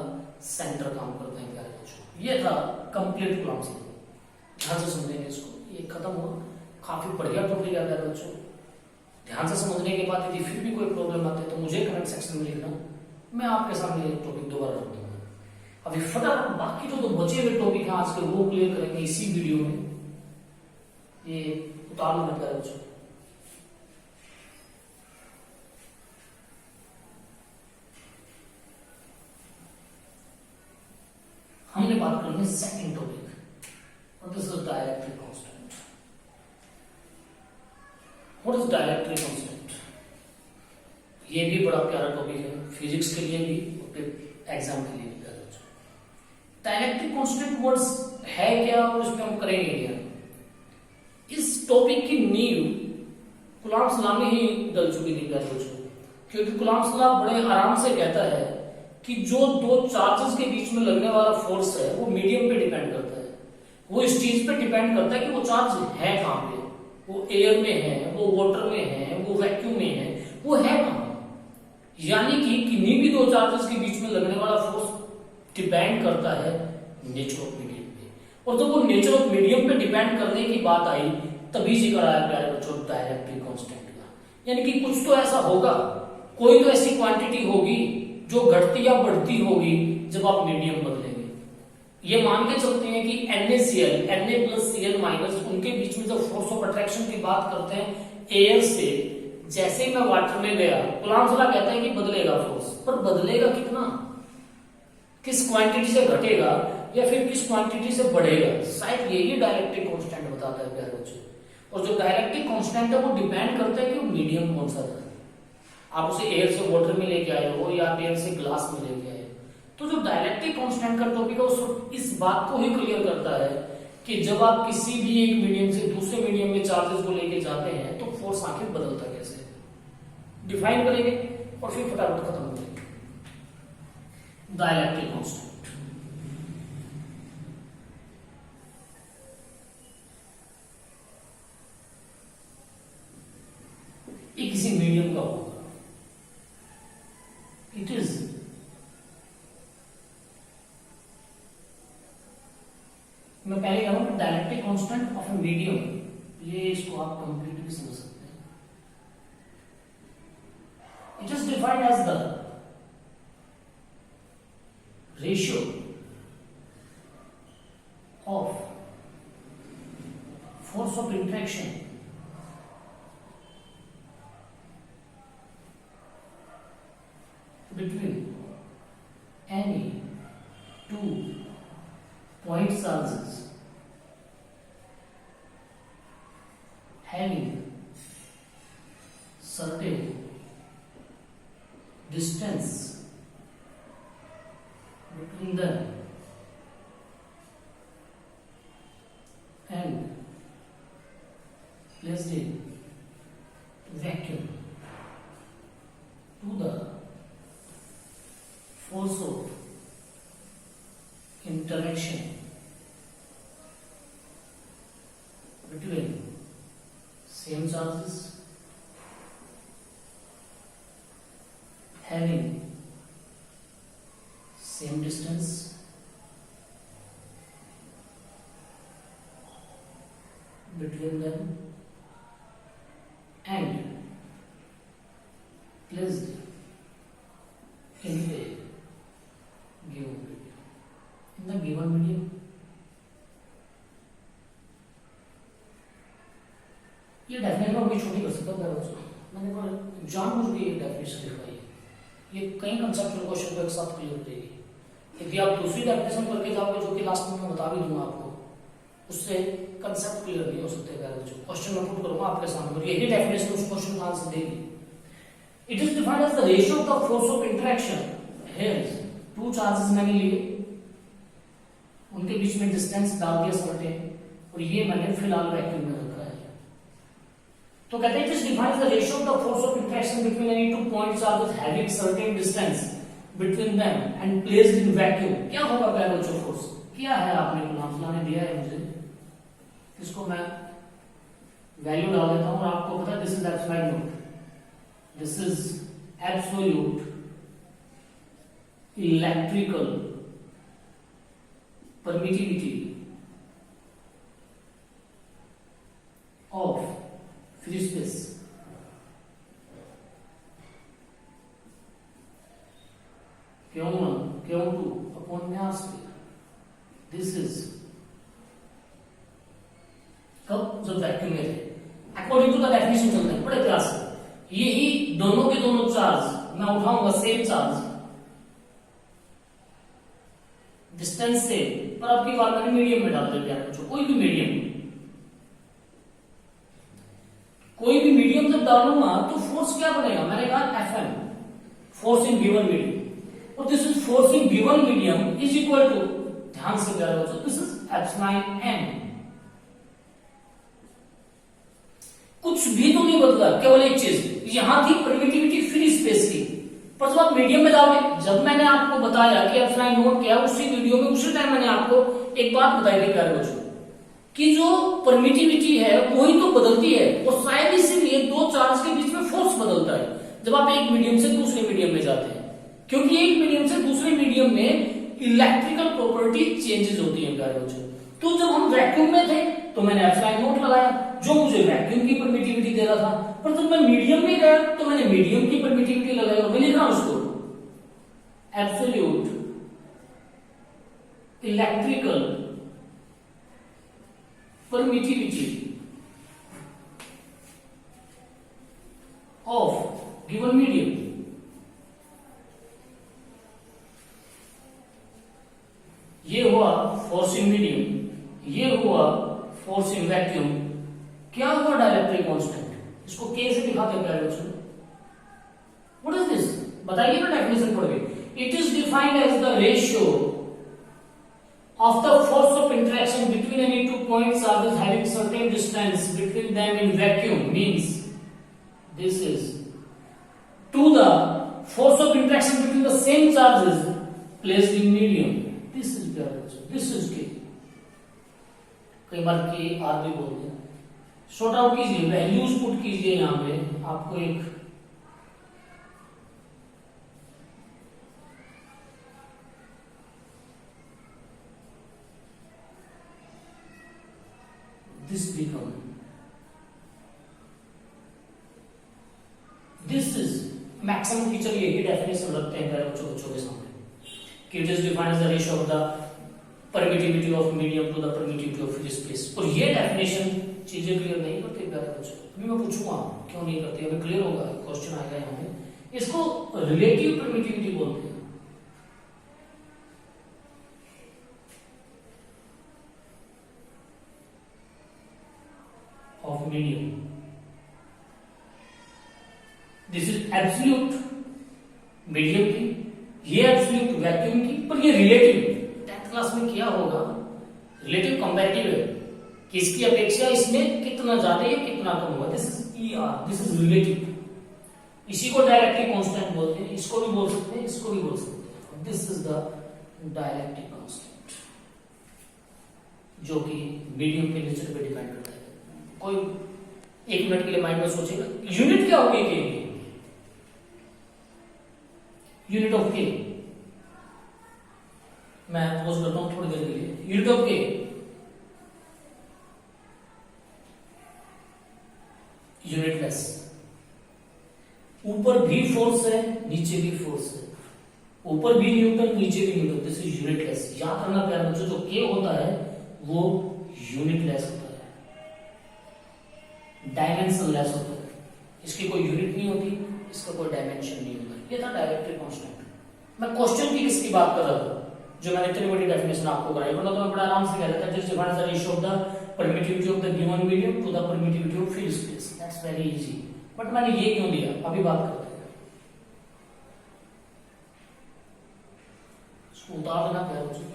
सेंटर काम करते हैं प्यारे बच्चों। ये था कंप्लीट कूलम्ब्स लॉ, ध्यान से समझेंगे इसको, ये खत्म हुआ। काफी बढ़िया टॉपिक है प्यारे बच्चों, ध्यान से समझने के बाद यदि फिर भी कोई प्रॉब्लम आती है तो मुझे कमेंट सेक्शन में लिखना, मैं आपके सामने टॉपिक दोबारा रख दूंगा। अभी फटाफट बाकी जो बचे हुए टॉपिक हैं आज के वो क्लियर करेंगे इसी वीडियो में। ये उतार लो प्यारे बच्चों। हमने बात करनी है सेकंड टॉपिक, और this is dielectric constant. What is dielectric constant? ये भी बड़ा प्यारा टॉपिक है, फिजिक्स के लिए भी और फिर एग्जाम के लिए भी प्यारा। डायइलेक्ट्रिक कांस्टेंट वर्ड्स है क्या और इसमें हम करेंगे क्या? इस टॉपिक की नींव कूलम्ब्स लॉ में ही डल चुकी थी प्यारे बच्चों, क्योंकि कूलम्ब्स लॉ बड़े आराम से कहता है कि जो 2 चार्जेस के बीच में लगने वाला फोर्स है वो मीडियम पे डिपेंड करता है, वो इस चीज पे डिपेंड करता है कि वो चार्ज है कहां पे, वो एयर में है, वो वाटर में है, वो वैक्यूम में है, वो है कहां। यानी कि किन्हीं भी 2 चार्जेस के बीच में लगने वाला फोर्स डिपेंड करता है नेचर ऑफ मीडियम पे, और जब वो नेचर ऑफ मीडियम पे डिपेंड करने की बात आई तभी जिक्र आया प्यारे बच्चों डायइलेक्ट्रिक कांस्टेंट का। यानी कि कुछ तो ऐसा होगा, कोई तो ऐसी क्वांटिटी होगी जो घटती या बढ़ती होगी जब आप मीडियम बदलेंगे। ये मान के चलते हैं कि NaCl Na plus Cl minus उनके बीच में जब फोर्स ऑफ अट्रैक्शन की बात करते हैं एयर से, जैसे मैं वाटर में गया, कूलम्ब्स लॉ कहता है कि बदलेगा फोर्स, पर बदलेगा कितना, किस क्वांटिटी से घटेगा या फिर किस क्वांटिटी से बढ़ेगा, शायद यही डायलेक्ट्रिक कांस्टेंट बताता है प्यारे बच्चों। और जो डायलेक्ट्रिक कांस्टेंट है वो डिपेंड करता है कि वो मीडियम कौन सा था। आप उसे एयर से वाटर में लेके आए हो या आप एयर से ग्लास में लेके आए हो, तो जो डायलेक्ट्रिक कांस्टेंट का टॉपिक है वो इस बात को ही क्लियर करता है कि जब आप किसी भी एक मीडियम से दूसरे मीडियम में चार्जेस को लेके जाते हैं तो फोर्स आखिर बदलता कैसे, डिफाइन करेंगे और फिर फटाफट खत्म करेंगे। डायलेक्ट्रिक कांस्टेंट ये किसी मीडियम का होगा, इट इज मैं पहले कह रहा हूं dielectric constant of a medium, ये इसको आप कंप्लीटली समझ सकते हैं। It is defined as the ratio of force of interaction between any two point charges having certain distance between them and placed in vacuum to the force of interaction between same charges having same distance between them and placed in a given medium. In the given medium, ये definition मैं छोटी कर सकता हूँ बच्चों, मैंने जानबूझ के ये डेफिनेशन लिखवाई है, ये कई कंसेप्चुअल क्वेश्चन को एक साथ क्लियर करेगी। यदि आप दूसरी डेफिनेशन करके जाओगे जो कि लास्ट में मैं बता भी दूंगा आपको, उससे कंसेप्ट क्लियर नहीं हो सकते प्यारे बच्चों। क्वेश्चन मैं पुट करूंगा आपके सामने और यही डेफिनेशन उस क्वेश्चन का आंसर देगी। It is defined as the ratio of the force of interaction, here two charges मैंने लिए, उनके बीच में डिस्टेंस डाल दिया सर्टेन, और ये मैंने फिलहाल वैक्यूम में रखा है। तो कहते हैं it is defined the ratio of the force of interaction between any two point charges having certain distance between them and placed in vacuum. क्या होगा प्यारे बच्चों फोर्स, क्या है आपने कूलम्ब्स लॉ ने दिया है मुझे, इसको मैं वैल्यू डाल देता हूं और आपको पता है this is absolute note, this is absolute electrical permittivity of free space Q1 Q2 upon r square. This is कब, जब वैक्यूम में थे, अकॉर्डिंग टू द डेफिनेशन चलते हैं बड़े प्यार से। यही दोनों के दोनों चार्ज मैं उठाऊंगा सेम चार्ज डिस्टेंस से, पर अब की बार मैंने मीडियम में डाल दिया बच्चों, कोई भी मीडियम जब डालूंगा तो फोर्स क्या बनेगा, मैंने कहा Fm, force in given medium, और this is force in given medium is equal to, ध्यान से प्यारे बच्चों, दिस इज एप्सिलॉन m। कुछ भी तो नहीं बदला, केवल एक चीज यहां थी परमिटिविटी फ्री स्पेस की, पर जब आप मीडियम में जाओगे, जब मैंने आपको बताया कि एप्सिलॉन नोट क्या है, उसी वीडियो में उसी टाइम मैंने आपको एक बात बताई थी प्यारे बच्चों कि जो परमिटिविटी है वही तो बदलती है, और शायद इसीलिए दो चार्ज के बीच में फोर्स बदलता है जब आप एक मीडियम से दूसरे मीडियम में जाते हैं, क्योंकि एक मीडियम से दूसरे मीडियम में इलेक्ट्रिकल प्रॉपर्टी चेंजेस होती है प्यारे बच्चों। तो जब हम वैक्यूम में थे तो मैंने एप्सिलॉन नोट लगाया जो मुझे वैक्यूम की परमिटिविटी दे रहा था, पर जब मैं मीडियम में गया तो मैंने मीडियम की परमिटिविटी लगाई, और मैं लिख रहा हूं उसको absolute electrical permittivity of given medium, ये हुआ फोर्स इन मीडियम, ये हुआ फोर्स इन वैक्यूम, क्या हुआ डाइलेक्ट्रिक कांस्टेंट। इसको के से दिखाते हैं प्यारे बच्चों। व्हाट इज दिस, बताइए ना डेफिनेशन पढ़ के। It is defined as the ratio of the force of interaction between any two point charges having certain distance between them in vacuum, means this is to the force of interaction between the same charges placed in medium. This is this is K. कई बार K R भी बोलते हैं। Short out कीजिए, values put कीजिए यहां पे, आपको एक this become, this is maximum feature, यही डेफिनेशन रखते हैं बच्चों के सामने कि it is defined as the ratio of the permittivity of medium to the permittivity of free space. और ये डेफिनेशन चीजें क्लियर नहीं करते प्यारे बच्चों। अभी मैं पूछूंगा क्यों नहीं करते, अभी क्लियर होगा, क्वेश्चन आएगा यहाँ पे। इसको रिलेटिव परमिटिविटी बोलते हैं। Of medium, this is absolute medium की, ये एब्सोल्यूट वैक्यूम की, पर ये रिलेटिव। 10th क्लास में किया होगा, रिलेटिव कंपैरेटिव है कि इसकी अपेक्षा इसमें कितना ज्यादा है कितना कम होगा। This is ER, this is relative. इसी को डायलेक्ट्रिक कांस्टेंट बोलते हैं, इसको भी बोल सकते हैं, इसको भी बोल सकते हैं। This is the dielectric constant जो कि मीडियम के नेचर पे डिपेंड करता है। कोई 1 मिनट के लिए माइंड में सोचेगा यूनिट क्या होगी के लिए, यूनिट ऑफ के, मैं पोज करता हूं थोड़ी देर के लिए। यूनिट ऑफ के, यूनिटलेस। ऊपर भी फोर्स है, नीचे भी फोर्स है, ऊपर भी न्यूटन नीचे भी न्यूटन, दिस इज यूनिटलेस। याद रखना प्यारे बच्चों, जो के होता है वो यूनिटलेस होता है, डायमेंशनलेस होता है। इसकी कोई यूनिट नहीं होती, इसका कोई डायमेंशन नहीं होता। ये था डायलेक्ट्रिक कांस्टेंट। मैं क्वेश्चन की किसकी बात कर रहा था, जो मैंने इतनी बड़ी डेफिनेशन आपको कराई, वरना तो मैं बड़ा आराम से कह रहा था just define the ratio of the permittivity of the given medium to the permittivity of free space, that's very easy. But मैंने ये क्यों दिया, अभी बात करते हैं। इसको उतार देना प्यारे बच्चों।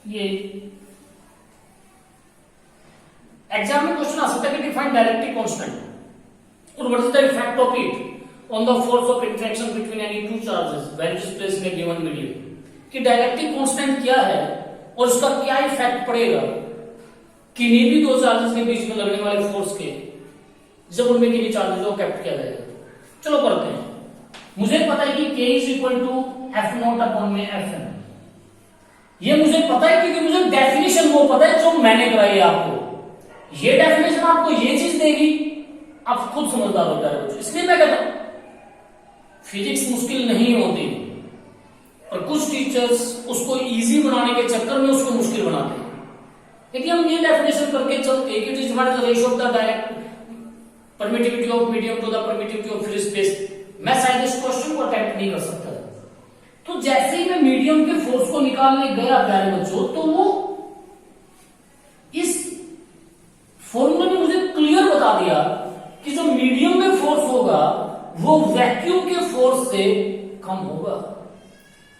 ये एग्जाम में क्वेश्चन आ सकता है कि डिफाइन डायलेक्ट्रिक कांस्टेंट और what is the effect of it on the force of interaction between any two charges when it is placed in a given medium. कि डायलेक्ट्रिक कांस्टेंट क्या है और उसका क्या इफेक्ट पड़ेगा किन्हीं भी दो चार्जेस के बीच में लगने वाले फोर्स के, जब उनमें किन्हीं चार्जेस को कैप्ट किया जाएगा। चलो करते हैं। मुझे पता है कि K is equal to F0 upon में Fn, ये मुझे पता है क्योंकि मुझे डेफिनेशन वो पता है जो मैंने कराई है आपको। ये डेफिनेशन आपको ये चीज देगी, आप खुद समझदार हो प्यारे बच्चों। इसलिए मैं कहता हूं फिजिक्स मुश्किल नहीं होती, और कुछ टीचर्स उसको इजी बनाने के चक्कर में उसको मुश्किल बनाते हैं। यदि हम ये डेफिनेशन करके चलते कि it is the ratio of the direct permittivity of medium to the permittivity of free space, मैं शायद इस क्वेश्चन को अटेम्प्ट नहीं कर सकता। तो जैसे ही मैं मीडियम के फोर्स को निकालने गया प्यारे बच्चों, तो वो इस फॉर्मूले ने मुझे क्लियर बता दिया कि जो मीडियम में फोर्स होगा वो वैक्यूम के फोर्स से कम होगा।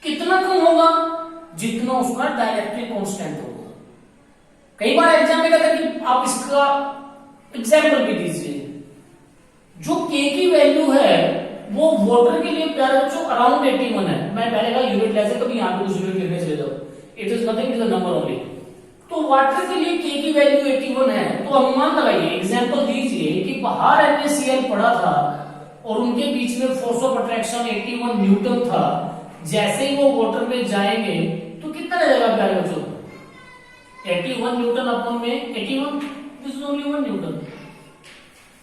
कितना कम होगा? जितना उसका डायलेक्ट्रिक कांस्टेंट होगा। कई बार एग्जाम में कहता है कि आप इसका एग्जाम्पल भी दीजिए। जो के की वैल्यू है वो वाटर के लिए प्यारे बच्चों अराउंड 81 है। मैं पहले कहा यूनिट लेसे, कभी यहां पे कुछ यूनिट लिखने चले जाओ, it is nothing, it is a number only. तो वाटर के लिए के की वैल्यू 81 है, तो अनुमान लगाइए, एग्जांपल दीजिए कि बाहर NaCl पड़ा था और उनके बीच में फोर्स ऑफ अट्रैक्शन 81 न्यूटन था। जैसे ही वो वाटर में जाएंगे तो कितना रहेगा प्यारे बच्चों? 81 न्यूटन अपॉन में 81, this is only 1 Newton.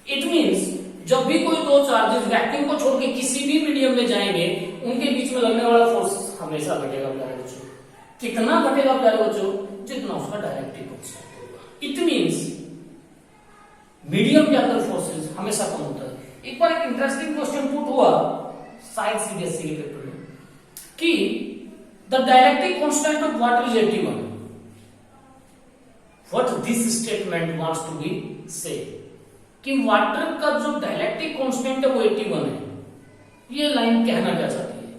It means जब भी कोई दो चार्जेस वैक्यूम को छोड़ के किसी भी मीडियम में जाएंगे, उनके बीच में लगने वाला फोर्स हमेशा घटेगा प्यारे बच्चों। कितना घटेगा प्यारे बच्चों? जितना उसका डायरेक्टिव कांस्टेंट होगा। इट मींस मीडियम के अंदर फोर्सेस हमेशा कम होता है। एक बार एक इंटरेस्टिंग क्वेश्चन पुट हुआ शायद सीबीएसई के पेपर में कि the directive constant of water is 81। What this statement wants to be say कि वाटर का जो डायलेक्ट्रिक कांस्टेंट है वो 81 है। ये लाइन कहना क्या चाहती है?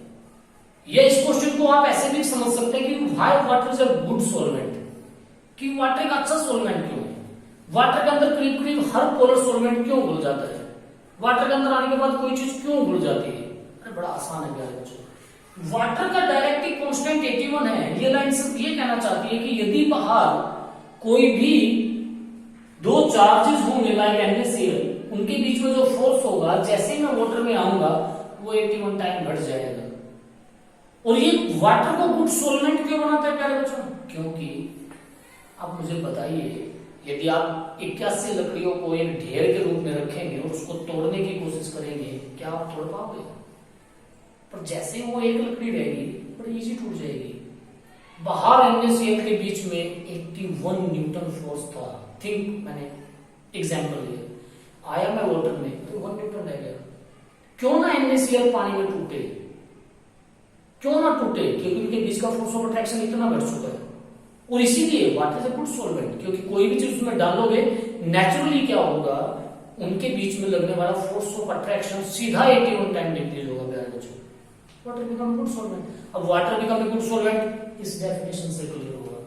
ये इस क्वेश्चन को आप ऐसे भी समझ सकते हैं कि why water is a good solvent, कि वाटर एक अच्छा सॉल्वेंट क्यों है? वाटर के अंदर करीब करीब हर पोलर सॉल्वेंट क्यों घुल जाता है? वाटर के अंदर आने के बाद कोई चीज क्यों घुल जाती है? अरे बड़ा आसान है प्यारे बच्चों। वाटर का डायलेक्ट्रिक कांस्टेंट 81 है। ये लाइन सिर्फ ये कहना चाहती है कि यदि बाहर कोई भी दो चार्जेस होंगे लाइक NaCl, उनके बीच में जो फोर्स होगा जैसे मैं वाटर में आऊंगा वो 81 टाइम घट जाएगा। और ये वाटर को गुड सॉल्वेंट क्यों बनाता है प्यारे बच्चों? क्योंकि आप मुझे बताइए, यदि आप 81 लकड़ियों को एक ढेर के रूप में रखेंगे और उसको तोड़ने की कोशिश करेंगे, क्या आप तोड़ पाओगे? पर जैसे वो एक लकड़ी रहेगी बड़ी इजी टूट जाएगी। बाहर NaCl के बीच में 81 न्यूटन फोर्स था। थिंक, मैंने एग्जांपल लिया, आया मैं वाटर में तो 1 न्यूटन रह गया। क्यों ना NaCl पानी में टूटे? क्यों ना टूटे? क्योंकि उनके बीच का फोर्स ऑफ अट्रैक्शन इतना बढ़ चुका है। और इसीलिए water is a good solvent, क्योंकि कोई भी चीज उसमें डालोगे नेचुरली क्या होगा, उनके बीच में लगने वाला फोर्स ऑफ अट्रैक्शन सीधा 81 टाइम डिक्रीज होगा प्यारे बच्चों। Water become good solvent. अब वाटर बिकम गुड सॉल्वेंट इस डेफिनेशन से क्लियर होगा।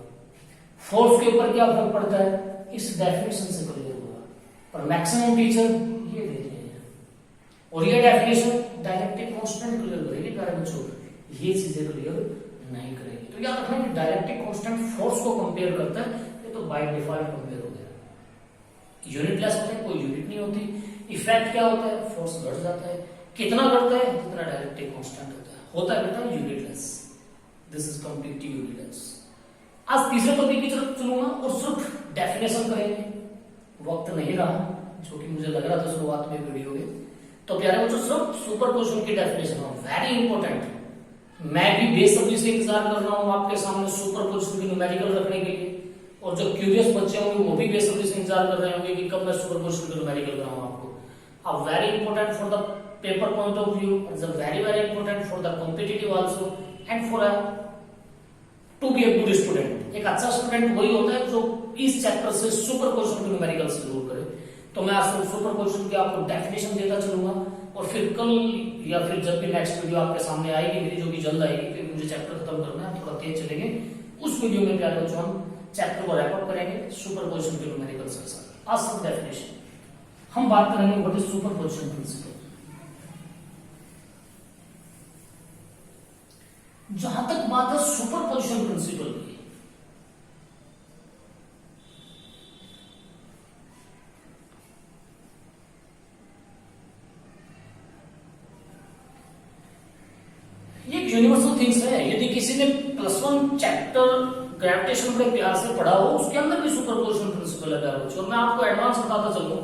फोर्स के ऊपर क्या फर्क पड़ता है, इस डेफिनेशन से क्लियर होगा। पर मैक्सिमम टीचर ये दे रहे हैं और ये डेफिनेशन डायरेक्टिव कांस्टेंट क्लियर करेगी प्यारे बच्चों, ये चीजें क्लियर नहीं करेगी। तो याद रखना कि डायरेक्टिव कांस्टेंट फोर्स को कंपेयर करता है, ये तो बाय डिफॉल्ट कंपेयर हो गया। यूनिटलेस होते हैं, कोई यूनिट नहीं होती। इफेक्ट क्या होता है, फोर्स घट जाता है। कितना घटता है, जितना डायरेक्टिव कांस्टेंट होता है बेटा unitless. This is completely unitless. आज तीसरे टॉपिक की तरफ चलूंगा और सिर्फ डेफिनेशन करेंगे। वक्त नहीं रहा, जो कि मुझे लग रहा था शुरुआत में वीडियो में। तो प्यारे बच्चों, सिर्फ सुपरपोजिशन की डेफिनेशन हो, वेरी इंपॉर्टेंट। मैं भी बेसब्री से इंतजार कर रहा हूं आपके सामने सुपरपोजिशन की न्यूमेरिकल रखने के लिए, और जो क्यूरियस बच्चे होंगे वो भी बेसब्री से इंतजार कर रहे होंगे कि कब मैं सुपरपोजिशन की न्यूमेरिकल कराऊं आपको। अब very important for the paper point of view, it's a very important for the competitive also and for a to be a good student। एक अच्छा स्टूडेंट वही होता है जो इस चैप्टर से सुपरपोजिशन की न्यूमेरिकल से जरूर करे। तो मैं आज सुपरपोजिशन की आपको डेफिनेशन देता चलूंगा, और फिर कल या फिर जब भी नेक्स्ट वीडियो आपके सामने आएगी मेरी, जो कि जल्द आएगी क्योंकि मुझे चैप्टर खत्म करना है, थोड़ा तेज चलेंगे, उस वीडियो में प्यारे बच्चों हम चैप्टर को रैप अप करेंगे सुपरपोजिशन की न्यूमेरिकल के साथ। आज सब डेफिनेशन हम बात करेंगे व्हाट इज सुपरपोजिशन प्रिंसिपल। जहां तक बात है सुपरपोजिशन प्रिंसिपल की, ये यूनिवर्सल थिंग्स है। यदि किसी ने +1 चैप्टर ग्रेविटेशन बड़े प्यार से पढ़ा हो, उसके अंदर भी सुपरपोजिशन प्रिंसिपल है प्यारे बच्चों। और मैं आपको एडवांस बताता चलूं,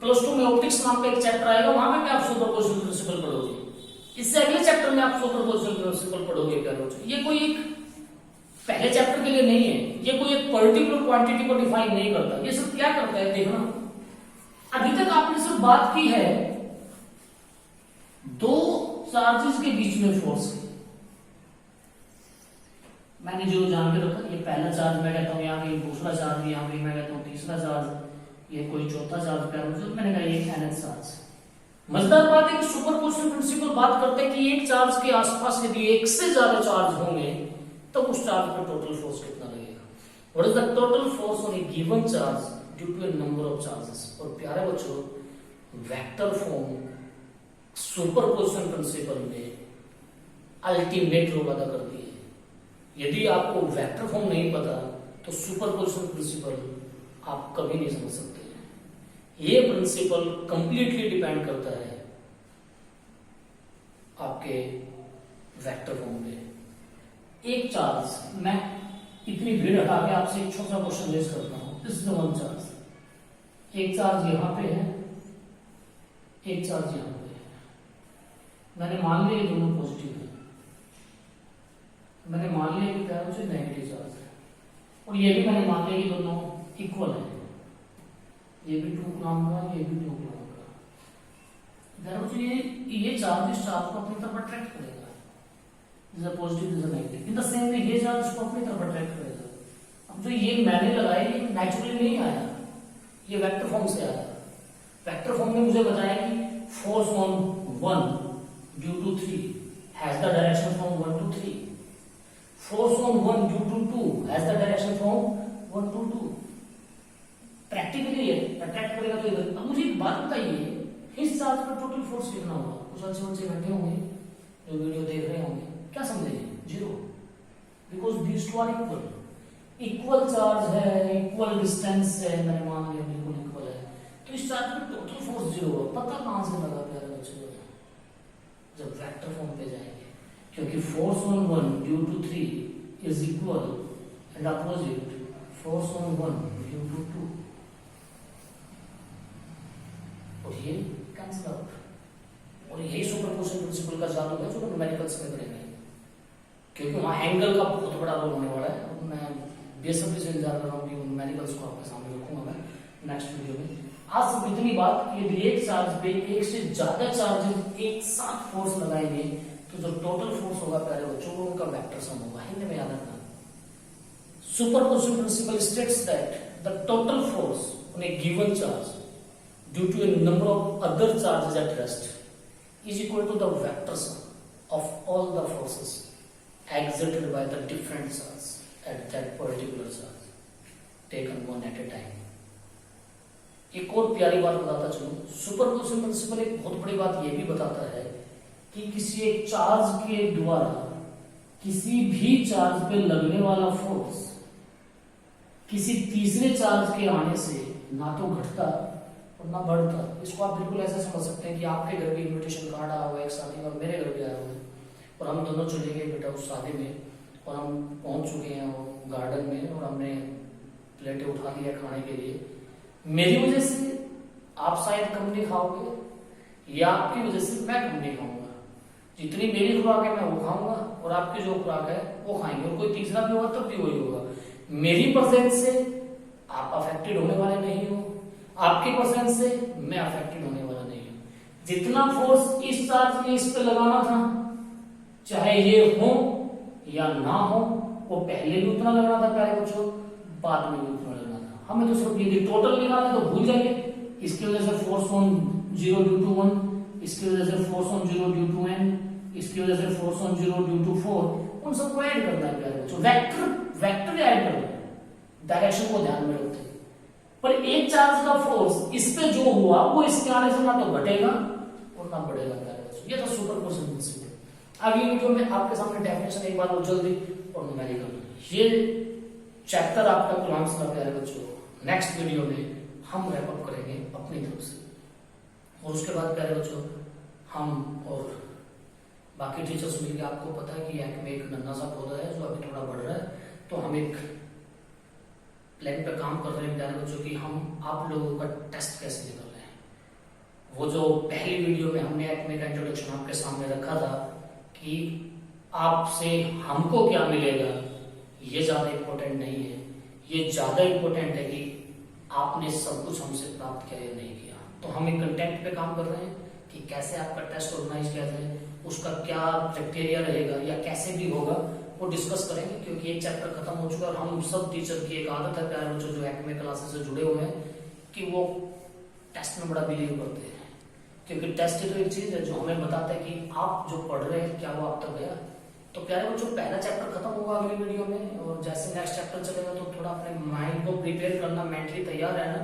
+2 में ऑप्टिक्स नाम का एक चैप्टर आएगा, वहां पे भी आप सुपरपोजिशन प्रिंसिपल पढ़ोगे। इससे अगले चैप्टर में आप सुपरपोजिशन प्रिंसिपल पढ़ोगे प्यारे बच्चों। ये कोई एक पहले चैप्टर के लिए नहीं है, ये कोई एक पर्टिकुलर क्वांटिटी को डिफाइन नहीं करता। ये सब क्या करता है देखना, अभी तक आपने सिर्फ बात की है दो चार्जेस के बीच में फोर्स की। मैंने जो जान के रखा, ये पहला चार्ज मैं कहता हूं यहाँ पे, दूसरा चार्ज यहाँ पे मैं कहता हूँ, तीसरा चार्ज, ये कोई चौथा चार्ज प्यारे बच्चों मैंने कहा ये nth चार्ज। मजेदार बात है कि सुपरपोजिशन प्रिंसिपल बात करते हैं कि एक चार्ज के आसपास यदि एक से ज्यादा चार्ज होंगे तो उस चार्ज पर टोटल फोर्स कितना लगेगा। What is the total force on a given charge due to a number of charges. और प्यारे बच्चों, वेक्टर फॉर्म सुपरपोजिशन प्रिंसिपल में अल्टीमेट रोल अदा करती है। यदि आपको वेक्टर फॉर्म नहीं पता तो सुपरपोजिशन प्रिंसिपल आप कभी नहीं समझ सकते। ये प्रिंसिपल कंप्लीटली डिपेंड करता है आपके वेक्टर फॉर्म पे। एक चार्ज, मैं इतनी भीड़ हटा के आपसे एक छोटा सा क्वेश्चन रेज करता हूं। दिस इज वन चार्ज, एक चार्ज यहां पे है, एक चार्ज यहां पे है। मैंने मान लिया ये दोनों पॉजिटिव है, मैंने मान लिया कि पैरों से नेगेटिव चार्ज है, और ये भी मैंने मान लिया कि दोनों इक्वल है, ये भी 2 कूलम का, ये भी 2 कूलम का। ये चार्ज इस चार्ज को अपनी तरफ अट्रैक्ट करेगा, this is positive, this is negative. In the same way ये चार्ज को अपनी तरफ अट्रैक्ट करेगा। अब जो ये मैंने लगाया ये नेचुरली नहीं आया, ये वेक्टर फॉर्म से आया। वेक्टर फॉर्म में मुझे बताया कि force on 1 due to 3 has the direction from 1 to 3, force on 1 due to 2 has the direction from 1 to 2। Practically ये अट्रैक्ट करेगा तो इधर। अब मुझे एक बात बताइए, इस चार्ज पर टोटल फोर्स कितना होगा? कुछ अच्छे बच्चे बैठे होंगे जो वीडियो देख रहे होंगे, क्या समझेंगे? 0, because these two are equal. Equal charge है, इक्वल डिस्टेंस है, मैंने मान लिया बिल्कुल इक्वल है, तो इस चार्ज पर टोटल फोर्स 0 होगा। पता कहां से लगा प्यारे बच्चों? जब वेक्टर फॉर्म पे जाएंगे, क्योंकि force on 1 due to 3 is equal and opposite force on 1 due to 2, और ये कैंसिल आउट। और यही सुपरपोजिशन प्रिंसिपल का जादू है जो न्यूमेरिकल्स में करेंगे, क्योंकि वहां एंगल का बहुत बड़ा रोल होने वाला है। और मैं बेसब्री से इंतजार कर रहा हूँ कि न्यूमेरिकल्स को आपके सामने रखूंगा मैं नेक्स्ट वीडियो में। आज सिर्फ इतनी बात कि यदि एक चार्ज पे एक से ज्यादा चार्जेस एक साथ फोर्स लगाएंगे तो जो टोटल फोर्स होगा प्यारे बच्चों वो उनका वेक्टर सम होगा। हिंदी में याद रखना, superposition principle states that the total force on a given charge due to a number of other charges at rest is equal to the vector sum of all the forces exerted by the different charges at that particular charge taken one at a time। एक और प्यारी बात बताता चलूं, superposition principle एक बहुत बड़ी बात यह भी बताता है कि किसी एक चार्ज के द्वारा किसी भी चार्ज पे लगने वाला फोर्स किसी तीसरे चार्ज के आने से ना तो घटता और ना बढ़ता। इसको आप बिल्कुल ऐसे समझ सकते हैं कि आपके घर भी इनविटेशन कार्ड आया हुआ है एक शादी का, मेरे घर भी आया हुआ है, और हम दोनों चले गए बेटा उस शादी में, और हम पहुंच चुके हैं गार्डन में, और हमने प्लेटें उठा लिया खाने के लिए। मेरी वजह से आप शायद कम नहीं खाओगे, या आपकी वजह से मैं कम नहीं खाऊंगा। जितनी मेरी खुराक है मैं वो खाऊंगा, और आपकी जो खुराक है वो खाएंगे, और कोई तीसरा भी होगा तब भी वही होगा। मेरी प्रेजेंस से आप अफेक्टेड होने वाले नहीं हो, आपके परसेंट से मैं अफेक्टेड होने वाला नहीं हूं। जितना फोर्स इस चार्ज में इस पे लगाना था, चाहे ये हो या ना हो, वो पहले भी उतना लगना था प्यारे बच्चों, बाद में भी उतना लगना था। हमें तो सिर्फ यदि टोटल निकालना है तो भूल जाइए, इसकी वजह से फोर्स ऑन 0 ड्यू टू 1, इसकी वजह से force on 0 due to n, इसकी वजह से फोर्स ऑन 0 ड्यू टू 4, उन सबको ऐड करना है प्यारे बच्चों। वेक्टर ऐड करना है, डायरेक्शन को ध्यान में रखते हैं। पर एक चार्ज का फोर्स इस पे जो हुआ वो इसके आने से ना तो घटेगा और ना बढ़ेगा प्यारे बच्चों। ये था सुपरपोजिशन प्रिंसिपल। अगली वीडियो में आपके सामने डेफिनेशन एक बार वो जल्दी और न्यूमेरिकल, ये चैप्टर आपका कूलम्ब्स का प्यारे बच्चों नेक्स्ट वीडियो में हम रैप अप करेंगे अपनी तरफ से। और उसके बाद प्यारे बच्चों हम और बाकी टीचर्स मिलकर, आपको पता है कि एक में एक नन्हा सा पौधा है जो अभी थोड़ा बढ़ रहा है, तो हम एक प्लान पे काम कर रहे हैं प्यारे बच्चों कि हम आप लोगों का टेस्ट कैसे निकाल रहे हैं। वो जो पहली वीडियो में हमने एक्मे का इंट्रोडक्शन आपके सामने रखा था कि आपसे हमको क्या मिलेगा, ये ज्यादा इंपॉर्टेंट नहीं है, ये ज्यादा इंपॉर्टेंट है कि आपने सब कुछ हमसे प्राप्त किया या नहीं किया। तो हम एक कंटेंट पे काम कर रहे हैं कि कैसे आपका टेस्ट ऑर्गेनाइज किया जाए, उसका क्या क्राइटेरिया रहेगा या कैसे भी होगा वो डिस्कस करेंगे, क्योंकि एक चैप्टर खत्म हो चुका है। और हम सब टीचर की एक आदत है प्यारे बच्चों जो एक्मे क्लासेस से जुड़े हुए हैं कि वो टेस्ट में बड़ा बिलीव करते हैं, क्योंकि टेस्ट तो एक चीज है जो हमें बताता है कि आप जो पढ़ रहे हैं क्या वो आप तक गया। तो प्यारे बच्चों पहला चैप्टर खत्म होगा अगली वीडियो में, और जैसे नेक्स्ट चैप्टर चलेगा तो थोड़ा अपने माइंड को प्रिपेयर करना, मेंटली तैयार रहना।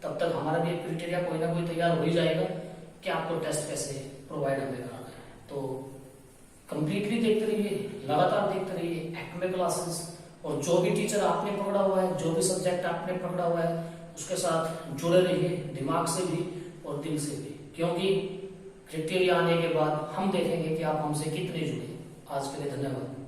तब तक हमारा भी एक क्राइटेरिया कोई ना कोई तैयार हो ही जाएगा कि आपको टेस्ट कैसे प्रोवाइड हमें कराना है। तो कंप्लीटली देखते रहिए, लगातार देखते रहिए एक्मे क्लासेस, और जो भी टीचर आपने पकड़ा हुआ है, जो भी सब्जेक्ट आपने पकड़ा हुआ है, उसके साथ जुड़े रहिए, दिमाग से भी और दिल से भी, क्योंकि क्राइटेरिया आने के बाद हम देखेंगे कि आप हमसे कितने जुड़े। आज के लिए धन्यवाद।